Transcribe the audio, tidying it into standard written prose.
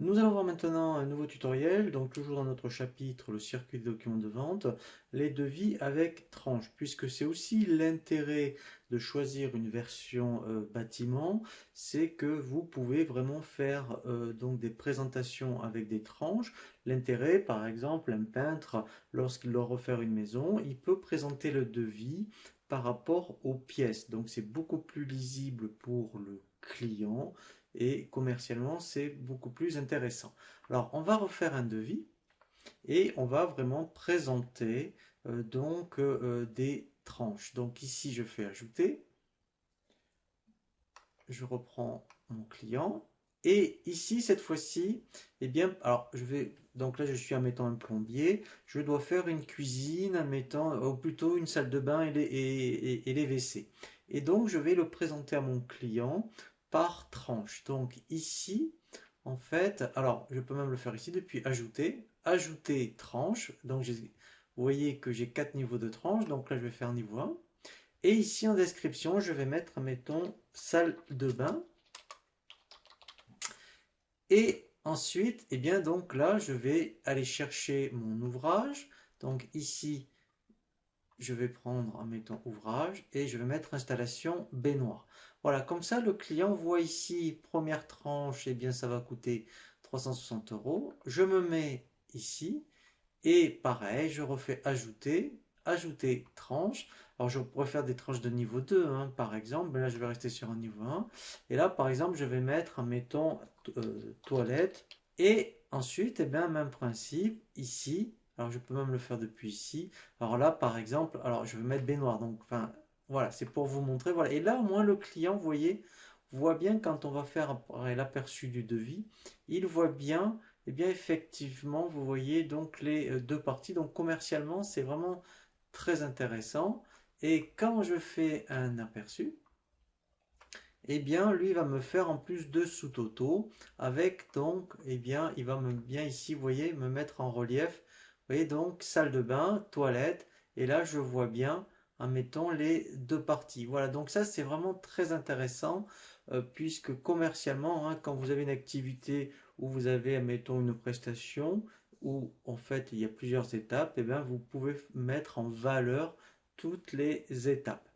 Nous allons voir maintenant un nouveau tutoriel, donc toujours dans notre chapitre le circuit des documents de vente, les devis avec tranche, puisque c'est aussi l'intérêt de choisir une version bâtiment, c'est que vous pouvez vraiment faire donc des présentations avec des tranches. L'intérêt, par exemple, un peintre, lorsqu'il doit refaire une maison, il peut présenter le devis par rapport aux pièces, donc c'est beaucoup plus lisible pour le client et commercialement c'est beaucoup plus intéressant. Alors on va refaire un devis et on va vraiment présenter des tranches. Donc ici je fais ajouter, je reprends mon client et ici cette fois-ci, eh bien, alors je vais donc là je suis en mettant un plombier, je dois faire une cuisine, en mettant ou plutôt une salle de bain et les WC. Et donc je vais le présenter à mon client par tranche. Donc ici, en fait, alors je peux même le faire ici depuis ajouter, ajouter tranche. Donc vous voyez que j'ai 4 niveaux de tranche, donc là je vais faire niveau 1. Et ici en description, je vais mettre, mettons, salle de bain. Et ensuite, eh bien, donc là, je vais aller chercher mon ouvrage. Donc ici, je vais prendre, mettons, ouvrage et je vais mettre installation baignoire. Voilà, comme ça, le client voit ici, première tranche, eh bien, ça va coûter 360 euros. Je me mets ici. Et pareil, je refais ajouter, ajouter tranche. Alors je pourrais faire des tranches de niveau 2, hein, par exemple. Mais là, je vais rester sur un niveau 1. Et là, par exemple, je vais mettre, mettons, toilette. Et ensuite, eh bien, même principe, ici. Alors je peux même le faire depuis ici. Alors là, par exemple, alors je vais mettre baignoire. Donc, enfin, voilà, c'est pour vous montrer. Voilà. Et là, au moins, le client, vous voyez, voit bien quand on va faire l'aperçu du devis, il voit bien eh bien, effectivement, vous voyez donc les deux parties. Donc, commercialement, c'est vraiment très intéressant. Et quand je fais un aperçu, eh bien, lui va me faire en plus de sous-totaux avec donc, eh bien, il va me bien ici, vous voyez, me mettre en relief. Vous voyez donc salle de bain, toilette, et là je vois bien en mettant les deux parties. Voilà, donc ça c'est vraiment très intéressant puisque commercialement, hein, quand vous avez une activité où vous avez, admettons, une prestation où en fait il y a plusieurs étapes, eh bien, vous pouvez mettre en valeur toutes les étapes.